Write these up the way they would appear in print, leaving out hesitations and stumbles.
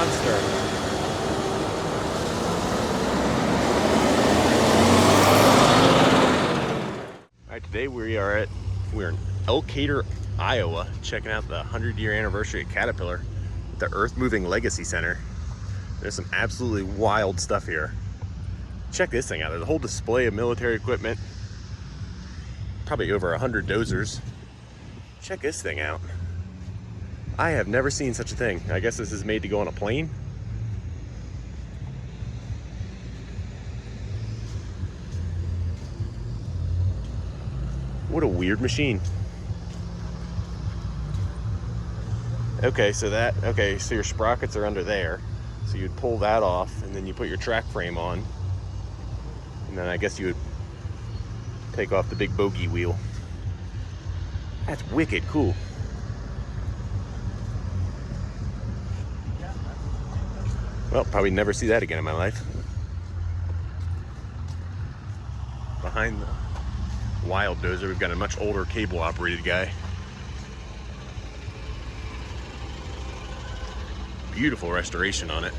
monster. All right, today we're in Elkader, Iowa, checking out the 100-year anniversary of Caterpillar at the Earthmoving Legacy Center. There's some absolutely wild stuff here. Check this thing out. There's a whole display of military equipment. Probably over 100 Dozers. Check this thing out. I have never seen such a thing. I guess this is made to go on a plane. What a weird machine. Okay, so your sprockets are under there. So you'd pull that off and then you put your track frame on. And then I guess you would take off the big bogey wheel. That's wicked cool. Well, probably never see that again in my life. Behind the wild Dozer, we've got a much older cable operated guy. Beautiful restoration on it.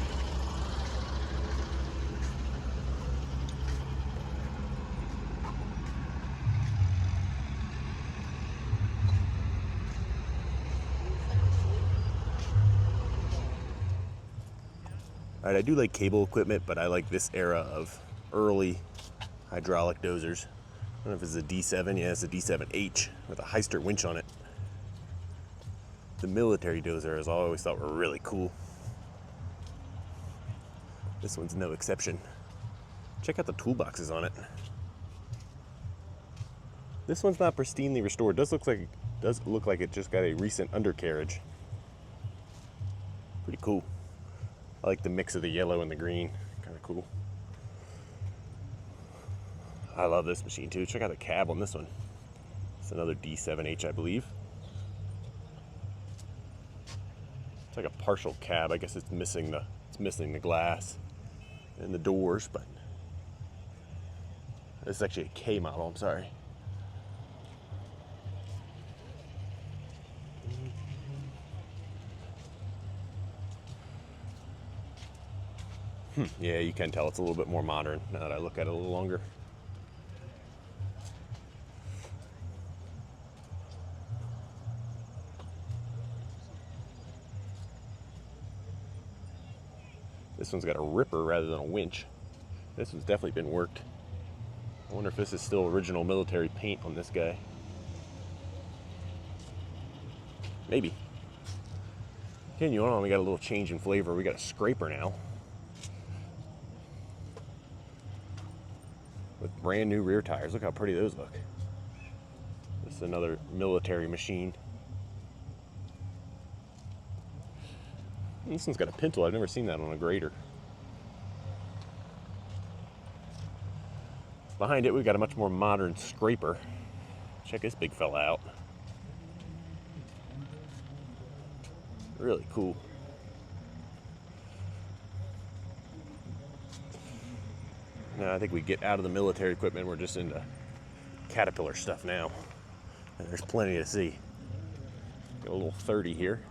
All right, I do like cable equipment, but I like this era of early hydraulic dozers. I don't know if it's a D7. Yeah, it's a D7H with a Heister winch on it. The military dozers I always thought were really cool. This one's no exception. Check out the toolboxes on it. This one's not pristinely restored. Does look like it just got a recent undercarriage. Pretty cool. I like the mix of the yellow and the green. Kind of cool. I love this machine too. Check out the cab on this one. It's another D7H, I believe. It's like a partial cab. I guess it's missing the glass and the doors, but this is actually a K model. I'm sorry. Yeah, you can tell it's a little bit more modern now that I look at it a little longer. This one's got a ripper rather than a winch. This one's definitely been worked. I wonder if this is still original military paint on this guy. Maybe. Continuing on, we got a little change in flavor. We got a scraper now. With brand new rear tires. Look how pretty those look. This is another military machine. And this one's got a pintle. I've never seen that on a grader. Behind it, we've got a much more modern scraper. Check this big fella out. Really cool. Now I think we get out of the military equipment. We're just into Caterpillar stuff now. And there's plenty to see. Got a little 30 here.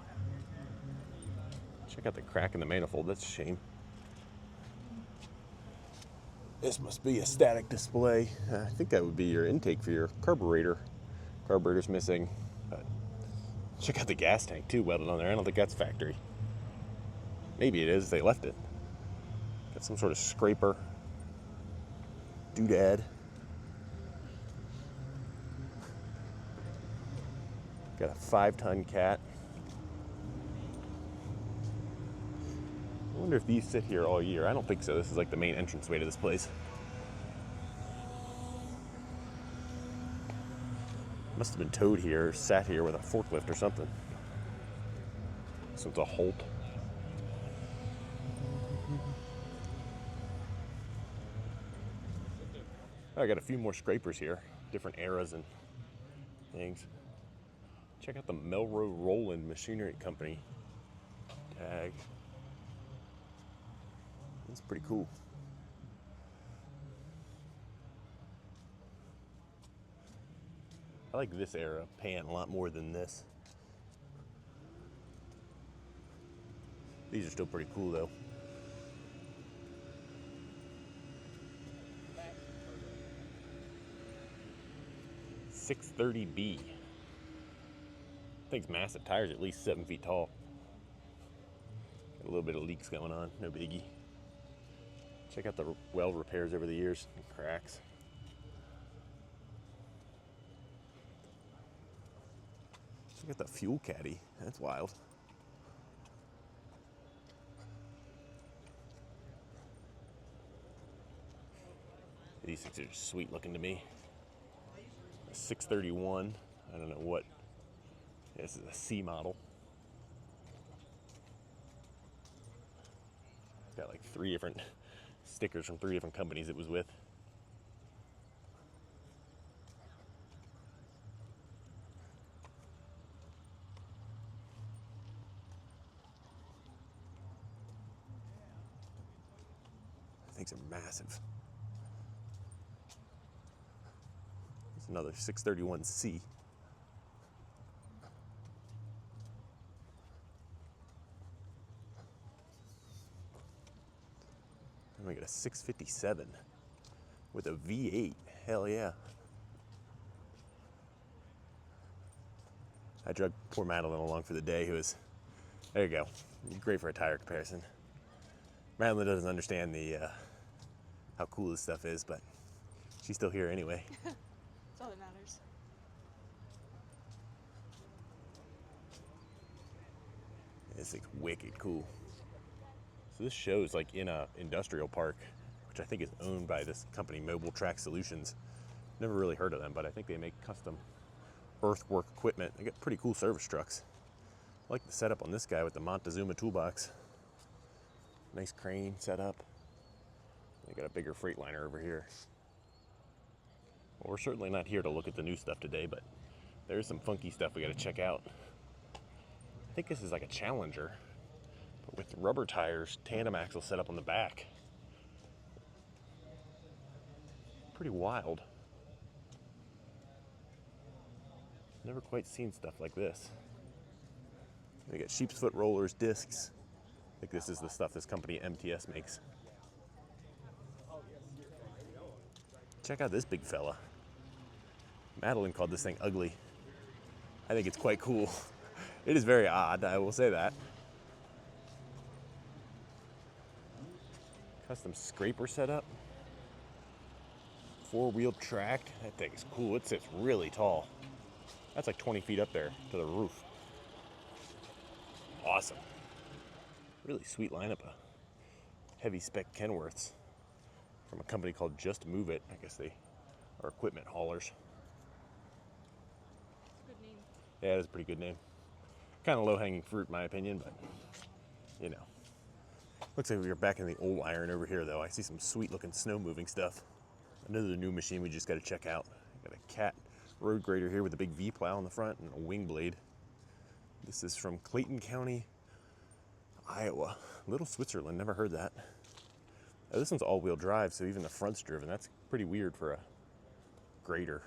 Check out the crack in the manifold. That's a shame. This must be a static display. I think that would be your intake for your carburetor. Carburetor's missing. But check out the gas tank too, welded on there. I don't think that's factory. Maybe it is. They left it. Got some sort of scraper. Doodad. Got a 5-ton cat. I wonder if these sit here all year. I don't think so. This is like the main entranceway to this place. Must have been towed here, or sat here with a forklift or something. This one's a Holt. I got a few more scrapers here, different eras and things. Check out the Melrose Roland Machinery Company tag. That's pretty cool. I like this era pan a lot more than this. These are still pretty cool though. .630B. Thing's massive. Tires at least 7 feet tall. Got a little bit of leaks going on. No biggie. Check out the weld repairs over the years. Cracks. Look at the fuel caddy. That's wild. These things are just sweet looking to me. A 631. I don't know what. This is a C model. Got like 3 different stickers from 3 different companies it was with. Things are massive. There's another 631C. And we got a 657 with a V8. Hell yeah. I drug poor Madeline along for the day, who was, there you go. Great for a tire comparison. Madeline doesn't understand the how cool this stuff is, but she's still here anyway. That's all that matters. This thing's wicked cool. So this show is like in a industrial park, which I think is owned by this company, Mobile Track Solutions. Never really heard of them, but I think they make custom earthwork equipment. They got pretty cool service trucks. I like the setup on this guy with the Montezuma toolbox. Nice crane setup. They got a bigger Freightliner over here. Well, we're certainly not here to look at the new stuff today, but there's some funky stuff we got to check out. I think this is like a Challenger, but with rubber tires, tandem axle set up on the back. Pretty wild. Never quite seen stuff like this. They got sheep's foot rollers, discs. I think this is the stuff this company MTS makes. Check out this big fella. Madeline called this thing ugly. I think it's quite cool. It is very odd, I will say that. Custom scraper setup. 4-wheel track. That thing is cool. It sits really tall. That's like 20 feet up there to the roof. Awesome. Really sweet lineup of heavy spec Kenworths from a company called Just Move It. I guess they are equipment haulers. Good name. Yeah, it is a pretty good name. Kind of low-hanging fruit, in my opinion, but you know. Looks like we're back in the old iron over here, though. I see some sweet-looking snow-moving stuff. Another new machine we just got to check out. Got a Cat road grader here with a big V-plow on the front and a wing blade. This is from Clayton County, Iowa. Little Switzerland, never heard that. Oh, this one's all-wheel drive, so even the front's driven. That's pretty weird for a grader.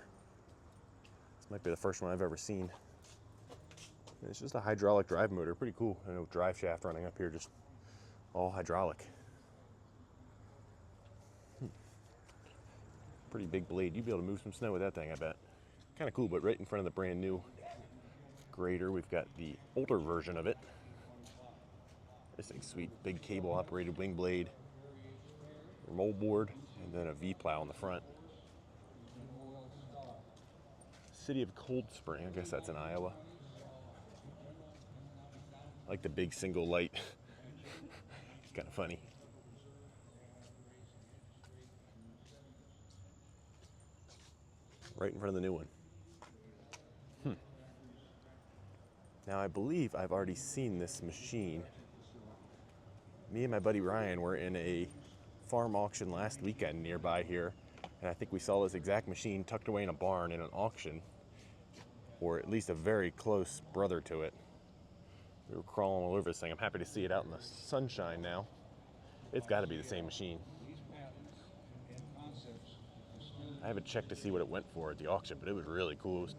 This might be the first one I've ever seen. And it's just a hydraulic drive motor, pretty cool. I know drive shaft running up here, just all hydraulic. Pretty big blade. You'd be able to move some snow with that thing, I bet. Kind of cool, but right in front of the brand new grader, we've got the older version of it. This thing's sweet. Big cable operated wing blade, moldboard, and then a V-plow on the front. City of Cold Spring, I guess that's in Iowa. I like the big single light. It's kind of funny. Right in front of the new one. Now I believe I've already seen this machine. Me and my buddy Ryan were in a farm auction last weekend nearby here, and I think we saw this exact machine tucked away in a barn in an auction, or at least a very close brother to it. We were crawling all over this thing. I'm happy to see it out in the sunshine now. It's got to be the same machine. I haven't checked to see what it went for at the auction, but it was really cool. It was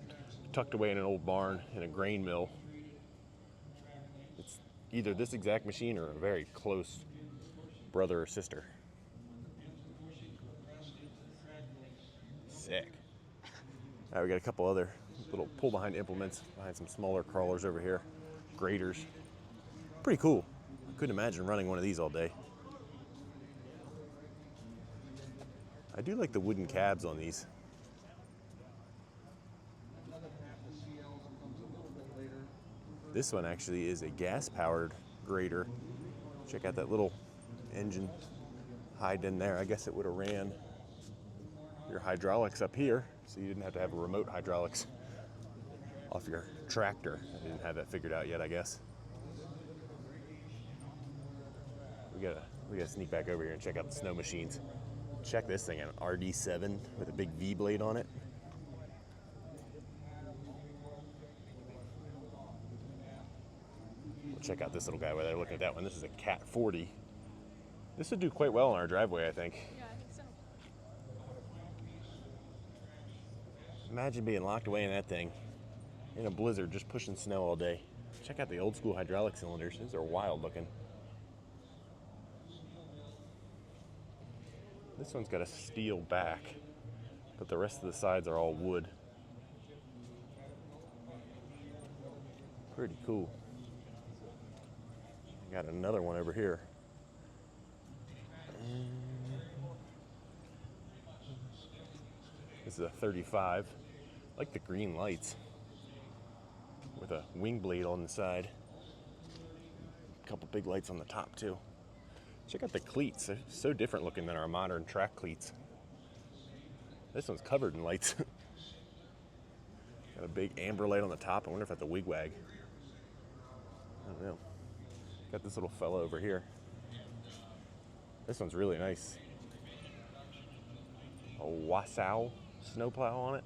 tucked away in an old barn in a grain mill. It's either this exact machine or a very close brother or sister. Sick. All right, we got a couple other little pull behind implements behind some smaller crawlers over here. Graders. Pretty cool. I couldn't imagine running one of these all day. I do like the wooden cabs on these. This one actually is a gas-powered grader. Check out that little engine hide in there. I guess it would have ran your hydraulics up here, so you didn't have to have a remote hydraulics off your tractor. I didn't have that figured out yet, I guess. We gotta sneak back over here and check out the snow machines. Check this thing out, an RD7 with a big V blade on it. We'll check out this little guy while they're looking at that one. This is a Cat 40. This would do quite well in our driveway, I think. Yeah, I think so. Imagine being locked away in that thing in a blizzard, just pushing snow all day. Check out the old school hydraulic cylinders. These are wild looking. This one's got a steel back, but the rest of the sides are all wood. Pretty cool. Got another one over here. This is a 35. I like the green lights with a wing blade on the side. A couple big lights on the top too. Check out the cleats. They're so different looking than our modern track cleats. This one's covered in lights. Got a big amber light on the top. I wonder if that's a wigwag. I don't know. Got this little fella over here. This one's really nice. A Wasau snowplow on it.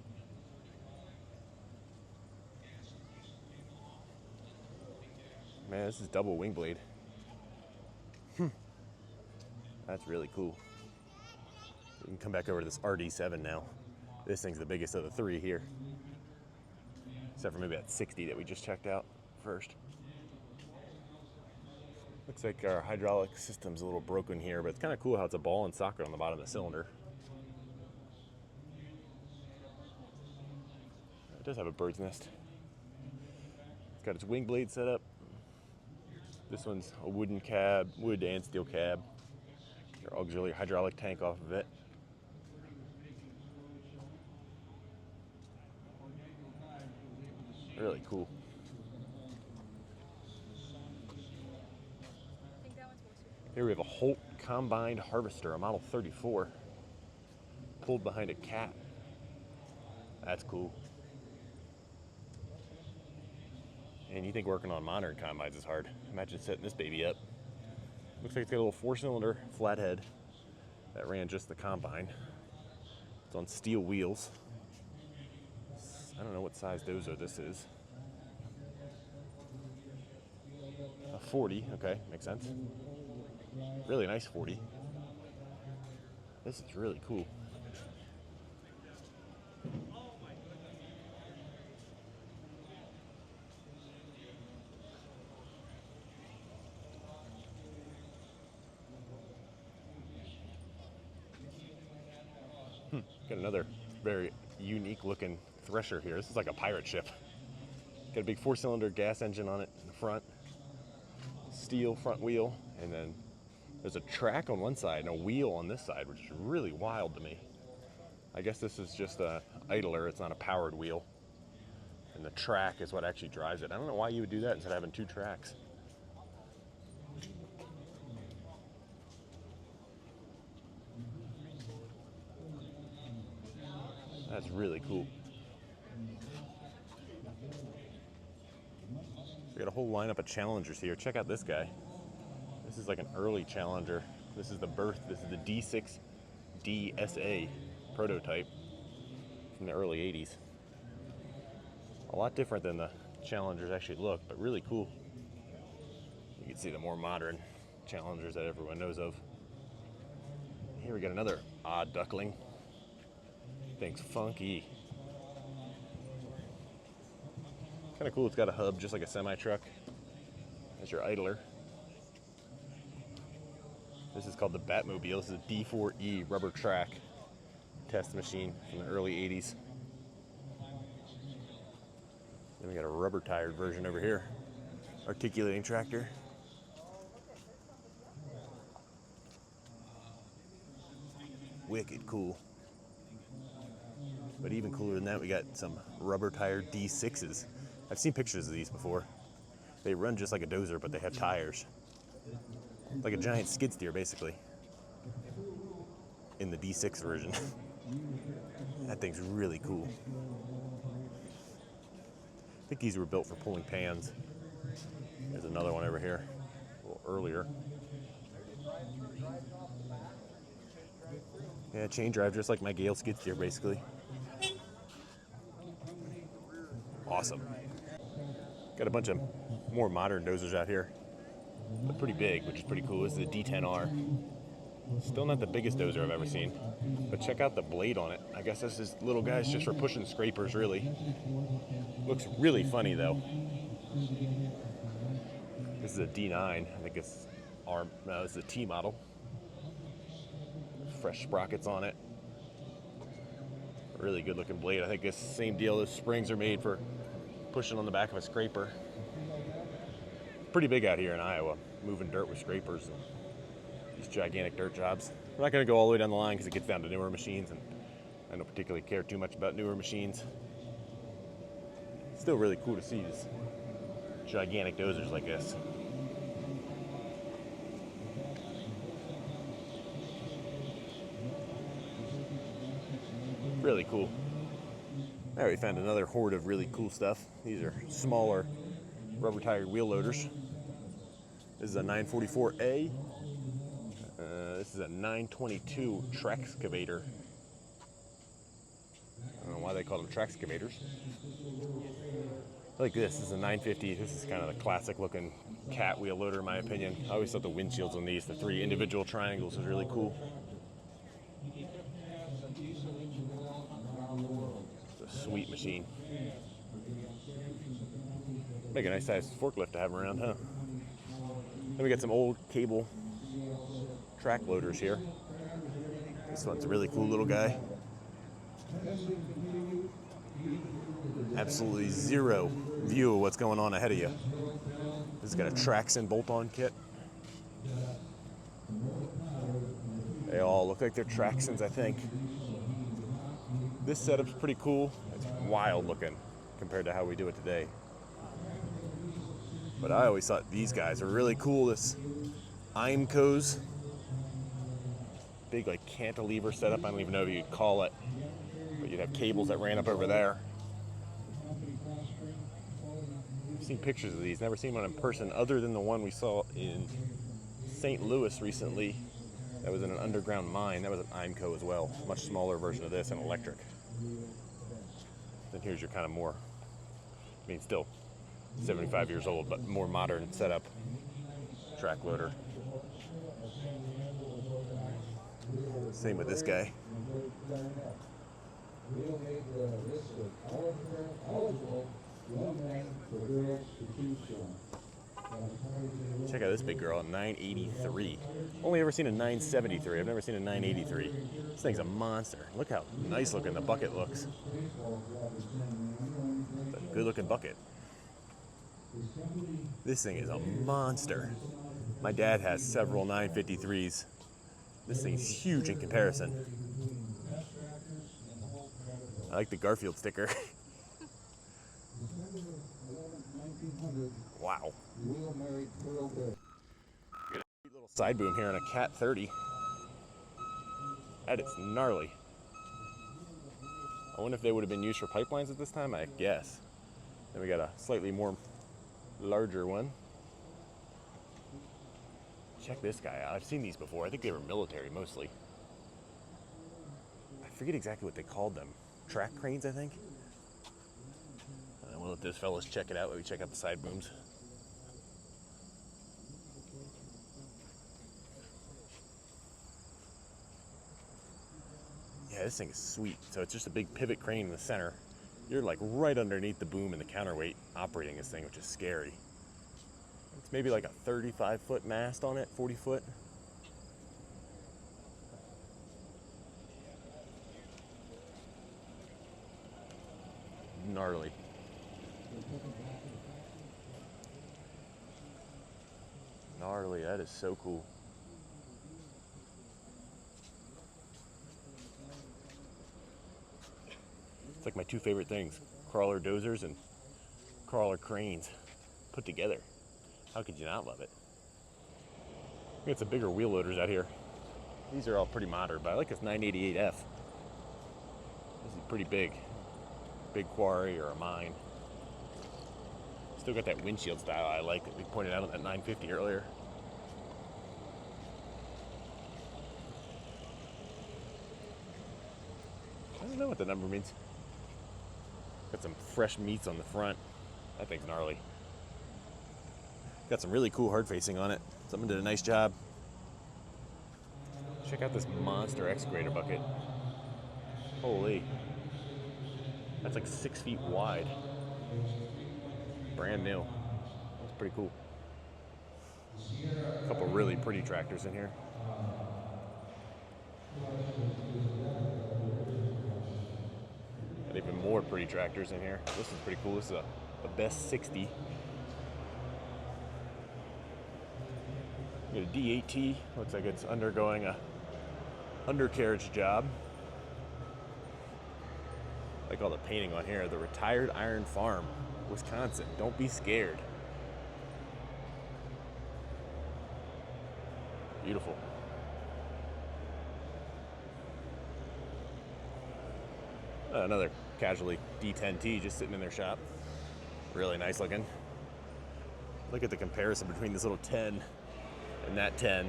Man, this is double wing blade. That's really cool. We can come back over to this RD7 now. This thing's the biggest of the three here. Except for maybe that 60 that we just checked out first. Looks like our hydraulic system's a little broken here, but it's kind of cool how it's a ball and socket on the bottom of the cylinder. It does have a bird's nest. It's got its wing blade set up. This one's a wooden cab, wood and steel cab. Your auxiliary hydraulic tank off of it. Really cool. I think that one's more suitable. Here we have a Holt combined harvester, a model 34, pulled behind a Cat. That's cool. And you think working on modern combines is hard. Imagine setting this baby up. Looks like it's got a little 4-cylinder flathead that ran just the combine. It's on steel wheels. I don't know what size dozer this is. A 40, okay, makes sense. Really nice 40. This is really cool. Got another very unique looking thresher here. This is like a pirate ship. Got a big 4-cylinder gas engine on it in the front. Steel front wheel, and then there's a track on one side and a wheel on this side, which is really wild to me. I guess this is just a idler, it's not a powered wheel. And the track is what actually drives it. I don't know why you would do that instead of having 2 tracks. That's really cool. We got a whole lineup of Challengers here. Check out this guy. This is like an early Challenger. This is the birth. This is the D6 DSA prototype from the early 80s. A lot different than the Challengers actually look, but really cool. You can see the more modern Challengers that everyone knows of. Here we got another odd duckling. Thing's funky. Kind of cool. It's got a hub just like a semi truck. That's your idler. This is called the Batmobile. This is a D4E rubber track test machine from the early 80s. Then we got a rubber tired version over here. Articulating tractor. Wicked cool. But even cooler than that, we got some rubber tired D6s. I've seen pictures of these before. They run just like a Dozer, but they have tires. Like a giant skid steer, basically. In the D6 version. That thing's really cool. I think these were built for pulling pans. There's another one over here, a little earlier. Yeah, chain drive, just like my Gale skid steer, basically. Awesome. Got a bunch of more modern Dozers out here, but pretty big, which is pretty cool. This is a D10R. Still not the biggest Dozer I've ever seen, but check out the blade on it. I guess this is little guys just for pushing scrapers, really. Looks really funny though. This is a D9. I think it's it's a T model. Fresh sprockets on it. Really good looking blade. I think it's the same deal. Those springs are made for pushing on the back of a scraper. Pretty big out here in Iowa, moving dirt with scrapers and these gigantic dirt jobs. We're not going to go all the way down the line because it gets down to newer machines, and I don't particularly care too much about newer machines. Still really cool to see these gigantic Dozers like this. Really cool. There we found another horde of really cool stuff. These are smaller rubber tired wheel loaders. This is a 944A. This is a 922 Traxcavator. I don't know why they call them Traxcavators. I like this. This is a 950. This is kind of the classic looking cat wheel loader in my opinion. I always thought the windshields on these, the three individual triangles, was really cool. It's a sweet machine. Make a nice sized forklift to have around, huh? Then we got some old cable track loaders here. This one's a really cool little guy. Absolutely zero view of what's going on ahead of you. This has got a Traxxon bolt-on kit. They all look like they're Traxxons, I think. This setup's pretty cool. It's wild looking compared to how we do it today. But I always thought these guys are really cool. This Imco's big like cantilever setup. I don't even know if you'd call it, but you'd have cables that ran up over there. I've seen pictures of these, never seen one in person other than the one we saw in St. Louis recently. That was in an underground mine. That was an Imco as well. Much smaller version of this and electric. Then here's your kind of more, I mean still 75 years old, but more modern setup track loader. Same with this guy. Check out this big girl, a 983. Only ever seen a 973. I've never seen a 983. This thing's a monster. Look how nice looking the bucket looks. It's a good looking bucket. This thing is a monster. My dad has several 953s. This thing's huge in comparison. I like the Garfield sticker. Wow. Got a sweet little side boom here on a Cat 30. That is gnarly. I wonder if they would have been used for pipelines at this time, I guess. Then we got a slightly more larger one. Check this guy out. I've seen these before. I think they were military mostly. I forget exactly what they called them. Track cranes, I think. We'll let those fellas check it out while we check out the side booms. Yeah, this thing is sweet. So it's just a big pivot crane in the center. You're like right underneath the boom and the counterweight operating this thing, which is scary. It's It's maybe like a 35-foot mast on it, 40 foot. Gnarly. Gnarly, that is so cool. It's like my two favorite things, crawler dozers and crawler cranes put together. How could you not love it? We got some bigger wheel loaders out here. These are all pretty modern, but I like this 988F. This is pretty big. Big quarry or a mine. Still got that windshield style I like that we pointed out on that 950 earlier. I don't know what the number means. Got some fresh meats on the front. That thing's gnarly. Got some really cool hard facing on it. Someone did a nice job. Check out this monster excavator bucket. Holy. That's like 6 feet wide. Brand new. That's pretty cool. A couple really pretty tractors in here. And even more pretty tractors in here. This is pretty cool. This is a Best 60. Got a D8T. Looks like it's undergoing a undercarriage job. Like all the painting on here. The Retired Iron Farm, Wisconsin. Don't be scared. Beautiful. Another casually D10T just sitting in their shop. Really nice looking. Look at the comparison between this little 10 and that 10.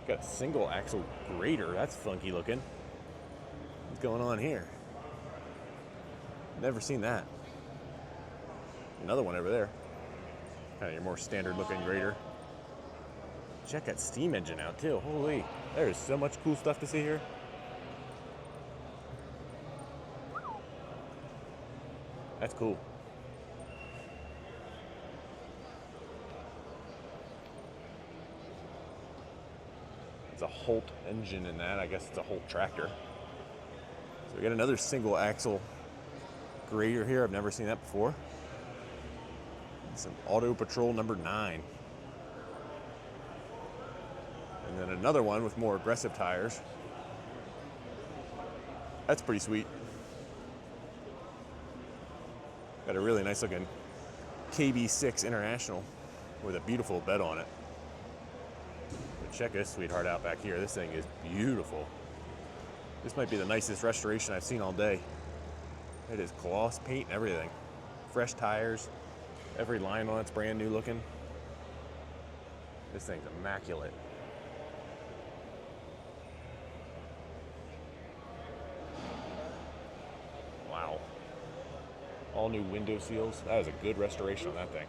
Got a single axle grader. That's funky looking. What's going on here? Never seen that. Another one over there. Kind of your more standard looking grader. Check that steam engine out too. Holy, there's so much cool stuff to see here. That's cool. It's a Holt engine in that. I guess it's a Holt tractor. So we got another single axle grader here. I've never seen that before. Some Auto Patrol number 9. And then another one with more aggressive tires. That's pretty sweet. Got a really nice looking KB6 International with a beautiful bed on it. But check this sweetheart out back here. This thing is beautiful. This might be the nicest restoration I've seen all day. It is gloss paint and everything. Fresh tires. Every line on it's brand new looking. This thing's immaculate. Wow. All new window seals. That was a good restoration on that thing.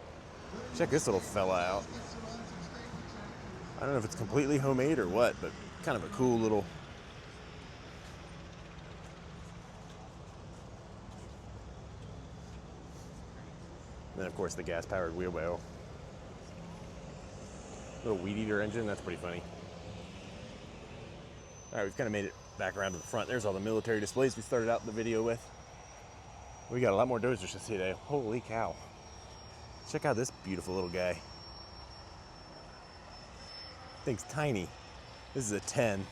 Check this little fella out. I don't know if it's completely homemade or what, but kind of a cool little... And then of course the gas-powered wheelbarrow. Little weed eater engine, that's pretty funny. Alright, we've kind of made it back around to the front. There's all the military displays we started out the video with. We got a lot more Dozers to see today. Holy cow. Check out this beautiful little guy. Thing's tiny. This is a 10.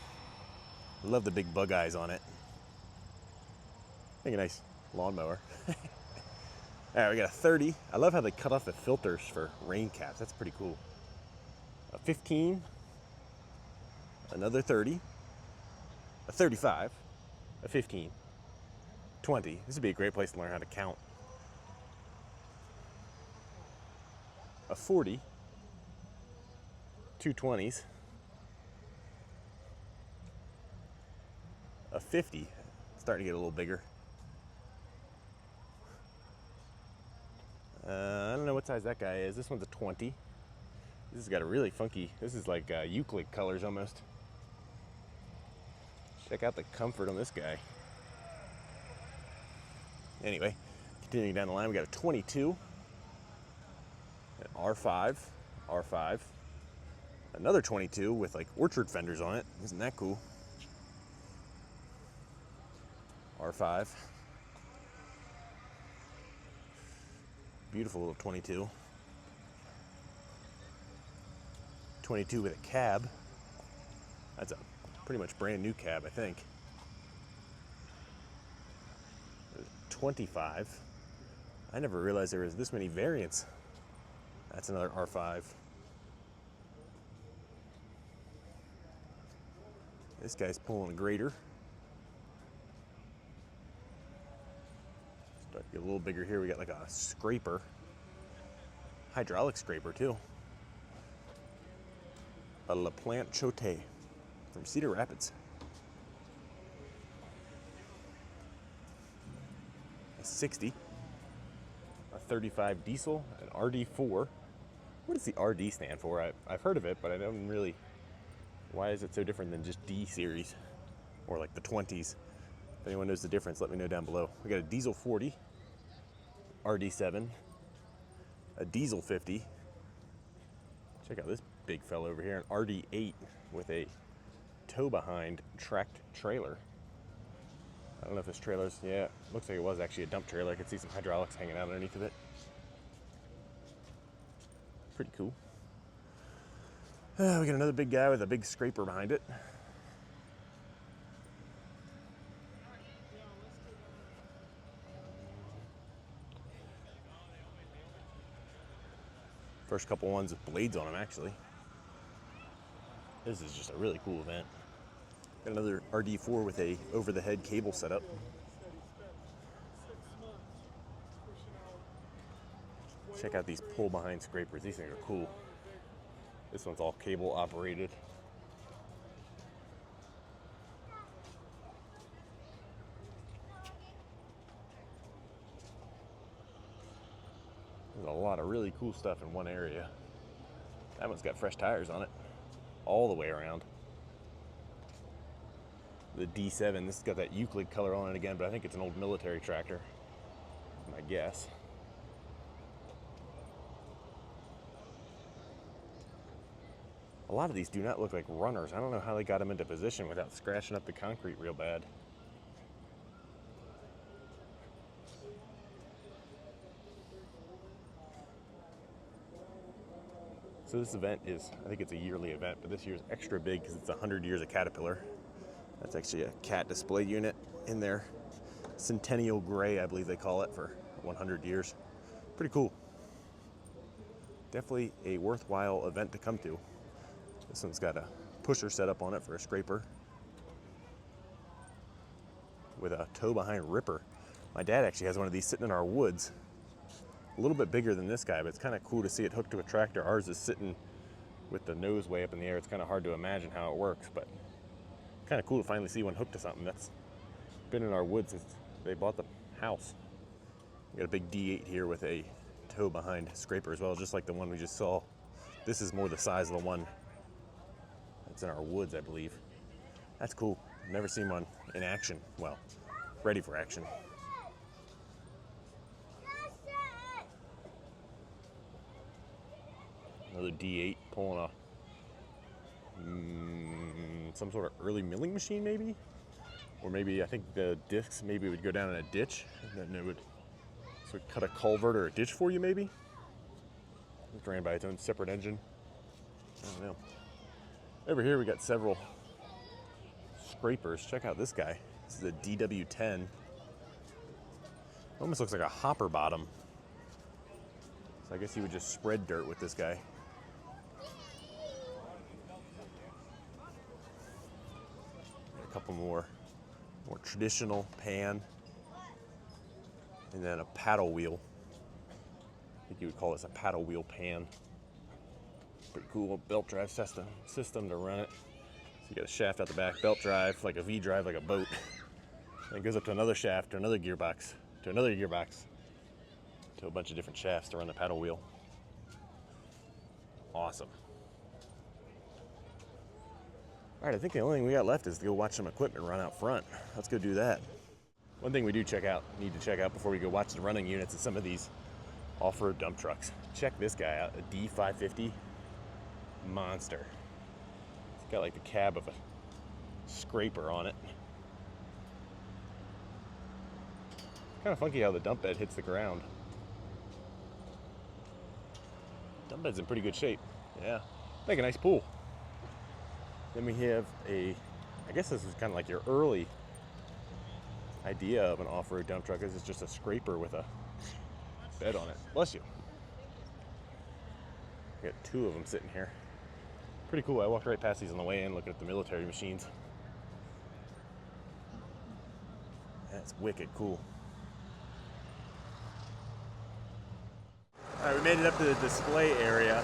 I love the big bug eyes on it. I think a nice lawnmower. Alright, we got a 30. I love how they cut off the filters for rain caps. That's pretty cool. A 15. Another 30. A 35. A 15. 20. This would be a great place to learn how to count. A 40. Two 20s. A 50. Starting to get a little bigger. I don't know what size that guy is. This one's a 20. This has got a really funky, this is like Euclid colors almost. Check out the comfort on this guy. Anyway, Continuing down the line, we got a 22, an R5, R5, another 22 with like orchard fenders on it. Isn't that cool? R5. Beautiful little 22. 22 with a cab. That's a pretty much brand new cab, I think. 25. I never realized there was this many variants. That's another R5. This guy's pulling a grader. Start to get a little bigger here. We got like a scraper. Hydraulic scraper too. A La Plante Chote from Cedar Rapids. A 60. A 35 diesel, an RD4. What does the RD stand for? I've heard of it, but I don't really. Why is it so different than just D series or like the 20s? If anyone knows the difference, let me know down below. We got a diesel 40, RD7, a diesel 50. Check out this big fella over here, an RD8 with a tow behind tracked trailer. I don't know if this trailer's, yeah, looks like it was actually a dump trailer. I could see some hydraulics hanging out underneath of it. Pretty cool. We got another big guy with a big scraper behind it. First couple ones with blades on them, actually. This is just a really cool event. Got another RD4 with a over-the-head cable setup. Check out these pull-behind scrapers. These things are cool. This one's all cable operated. There's a lot of really cool stuff in one area. That one's got fresh tires on it, all the way around. The D7, this has got that Euclid color on it again, but I think it's an old military tractor, my guess. A lot of these do not look like runners. I don't know how they got them into position without scratching up the concrete real bad. So this event is, I think it's a yearly event, but this year's extra big because it's 100 years of Caterpillar. That's actually a cat display unit in there. Centennial Gray, I believe they call it, for 100 years. Pretty cool. Definitely a worthwhile event to come to. This one's got a pusher set up on it for a scraper with a tow behind ripper. My dad actually has one of these sitting in our woods. A little bit bigger than this guy, but it's kind of cool to see it hooked to a tractor. Ours is sitting with the nose way up in the air. It's kind of hard to imagine how it works, but kind of cool to finally see one hooked to something that's been in our woods since they bought the house. We got a big D8 here with a tow behind scraper as well, just like the one we just saw. This is more the size of the one that's in our woods, I believe. That's cool. Never seen one in action. Well, ready for action. Another D8 pulling a some sort of early milling machine, maybe, or maybe I think the discs maybe would go down in a ditch, and then it would sort of cut a culvert or a ditch for you, maybe. It's ran by its own separate engine. I don't know. Over here we got several scrapers. Check out this guy. This is a DW10. Almost looks like a hopper bottom. So I guess you would just spread dirt with this guy. Got a couple more traditional pan, and then a paddle wheel. I think you would call this a paddle wheel pan. Pretty cool belt drive system to run it. So you got a shaft out the back, belt drive, like a V drive, like a boat. And it goes up to another shaft, to another gearbox, to another gearbox, to a bunch of different shafts to run the paddle wheel. Awesome. All right, I think the only thing we got left is to go watch some equipment run out front. Let's go do that. One thing we do need to check out before we go watch the running units is some of these off-road dump trucks. Check this guy out, a D550 monster. It's got like the cab of a scraper on it. Kind of funky how the dump bed hits the ground. Dump bed's in pretty good shape. Yeah, make a nice pool. Then we have I guess this is kind of like your early idea of an off-road dump truck. This is just a scraper with a bed on it. Bless you. Got two of them sitting here. Pretty cool. I walked right past these on the way in looking at the military machines. That's wicked cool. All right, we made it up to the display area.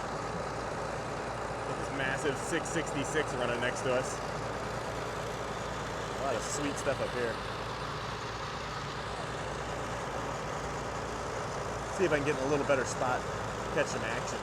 This massive 666 running next to us. A lot of sweet stuff up here. See if I can get in a little better spot, catch some action.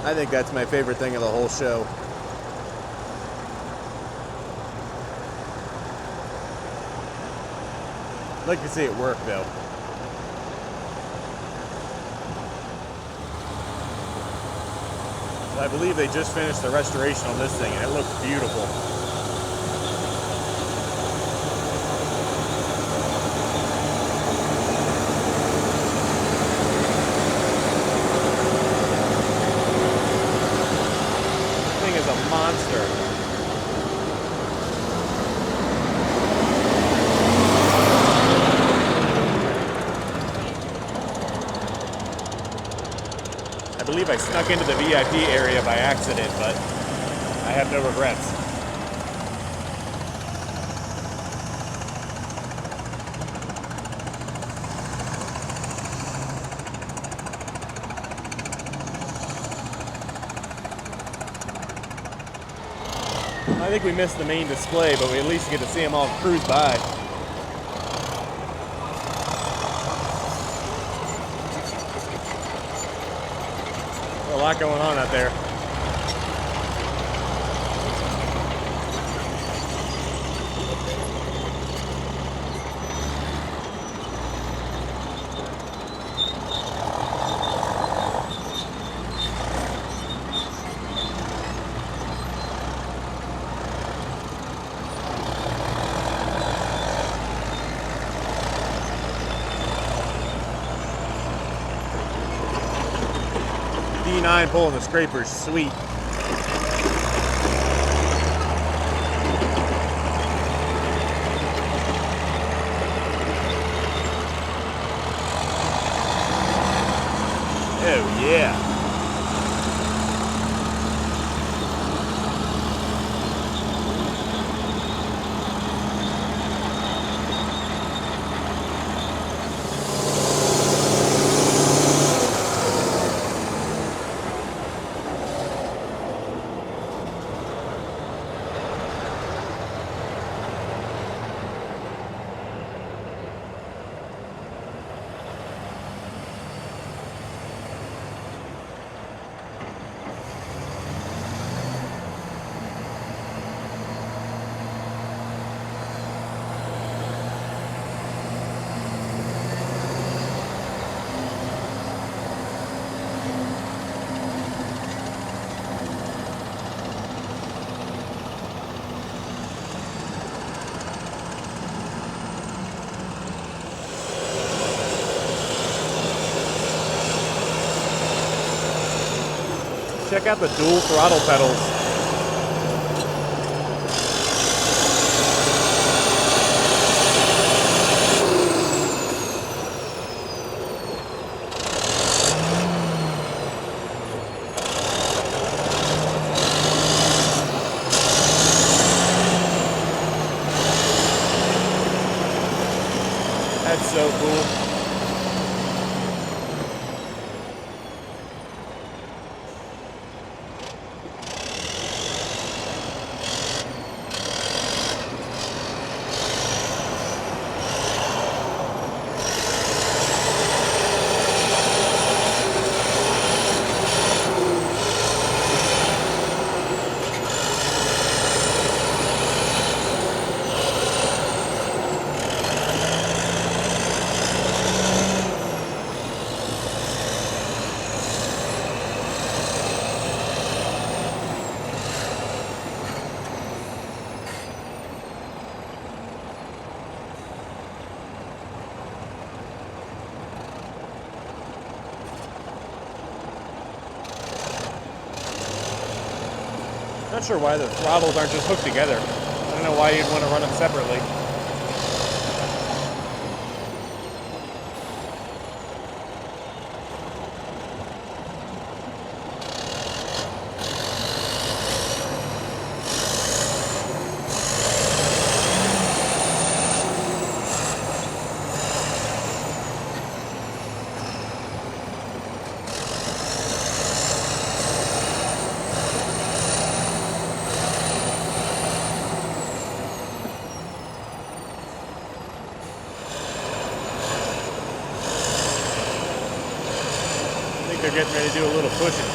I think that's my favorite thing of the whole show. I'd like to see it work though. So I believe they just finished the restoration on this thing and it looks beautiful. Monster. I believe I snuck into the VIP area by accident, but I have no regrets. I think we missed the main display, but we at least get to see them all cruise by. A lot going on out there. D9 pulling the scraper's sweet. Oh yeah. Check out the dual throttle pedals. That's so cool. Not sure why the throttles aren't just hooked together. I don't know why you'd want to run them separately. They're getting ready to do a little pushing.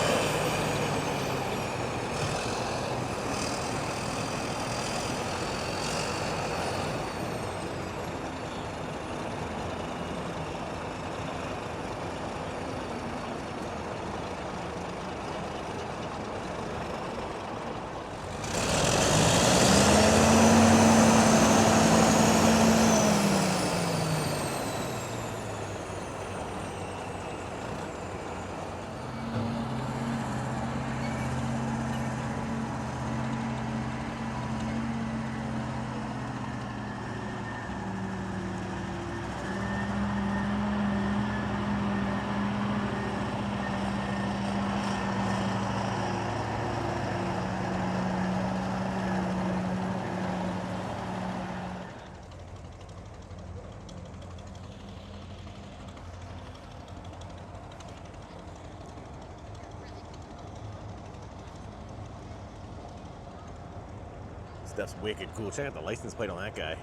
Stuff's wicked cool. Check out the license plate on that guy.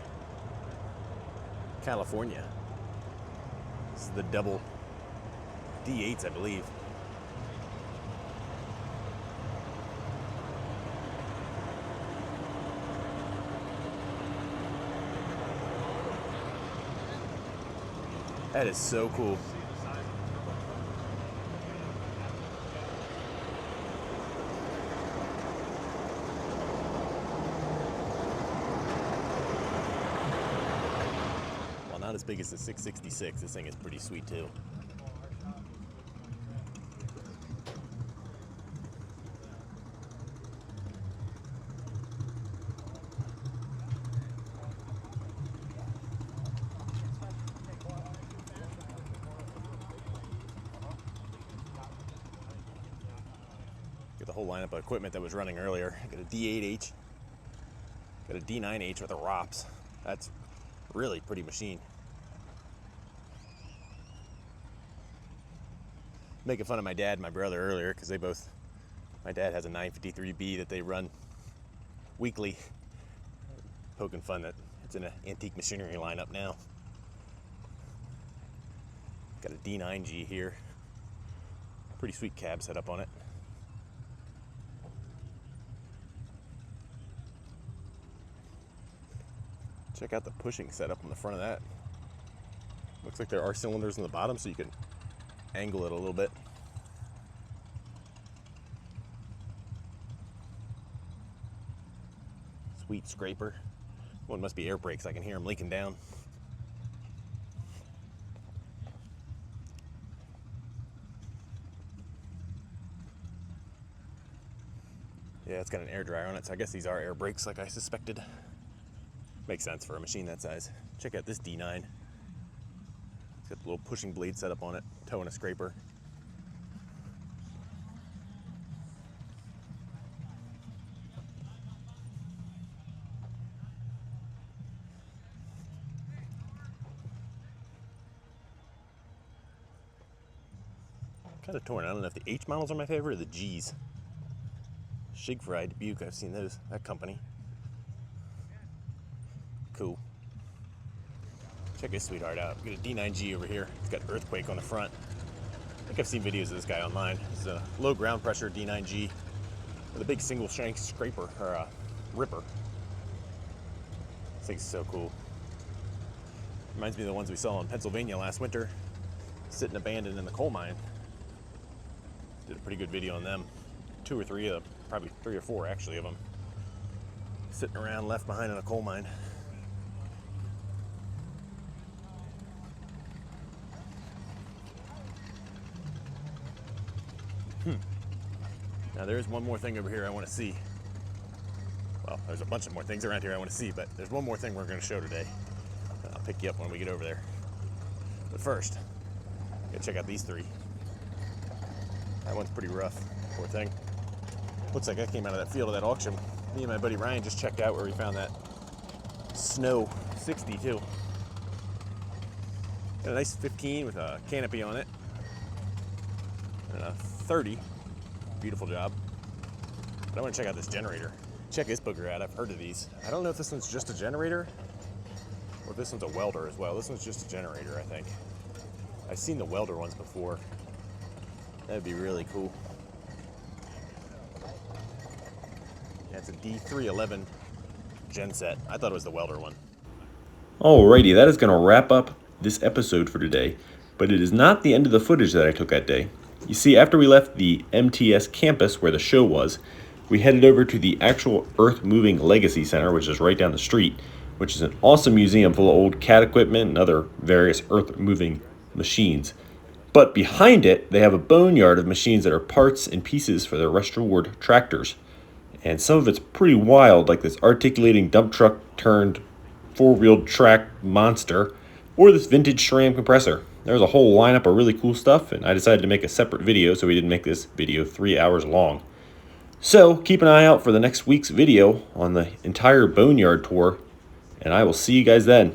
California. This is the double D8s, I believe. That is so cool. Not as big as the 666. This thing is pretty sweet too. Get the whole lineup of equipment that was running earlier. I got a D8H, got a D9H with a ROPS. That's really pretty machine. Making fun of my dad and my brother earlier because my dad has a 953B that they run weekly. Poking fun that it's in an antique machinery lineup now. Got a D9G here. Pretty sweet cab setup on it. Check out the pushing setup on the front of that. Looks like there are cylinders on the bottom so you can angle it a little bit. Sweet scraper. One must be air brakes. I can hear them leaking down. Yeah, it's got an air dryer on it, so I guess these are air brakes like I suspected. Makes sense for a machine that size. Check out this D9. It's got the little pushing blade set up on it, toe and a scraper. Kind of torn. I don't know if the H models are my favorite or the G's. Shigfry, Dubuque, I've seen that company. Cool. Check this sweetheart out. We got a D9G over here. It's got earthquake on the front. I think I've seen videos of this guy online. It's a low ground pressure D9G with a big single shank scraper or a ripper. This thing's so cool. Reminds me of the ones we saw in Pennsylvania last winter, sitting abandoned in the coal mine. Did a pretty good video on them. 2 or 3 of them, probably 3 or 4 actually of them, sitting around left behind in a coal mine. Now there's one more thing over here I want to see. Well, there's a bunch of more things around here I want to see, but there's one more thing we're going to show today. I'll pick you up when we get over there. But first, gotta check out these three. That one's pretty rough, poor thing. Looks like I came out of that field of that auction. Me and my buddy Ryan just checked out where we found that Snow 60 too. Got a nice 15 with a canopy on it. And a 30. Beautiful job. But I want to check out this generator. Check this booger out. I've heard of these. I don't know if this one's just a generator or if this one's a welder as well. This one's just a generator, I think. I've seen the welder ones before. That'd be really cool. Yeah, it's a D311 genset. I thought it was the welder one. Alrighty, that is going to wrap up this episode for today, but it is not the end of the footage that I took that day. You see, after we left the MTS campus where the show was, we headed over to the actual Earthmoving Legacy Center, which is right down the street, which is an awesome museum full of old cat equipment and other various earth-moving machines. But behind it, they have a boneyard of machines that are parts and pieces for their restored tractors. And some of it's pretty wild, like this articulating dump truck turned four-wheeled track monster, or this vintage SRAM compressor. There's a whole lineup of really cool stuff, and I decided to make a separate video, so we didn't make this video 3 hours long. So keep an eye out for the next week's video on the entire boneyard tour, and I will see you guys then.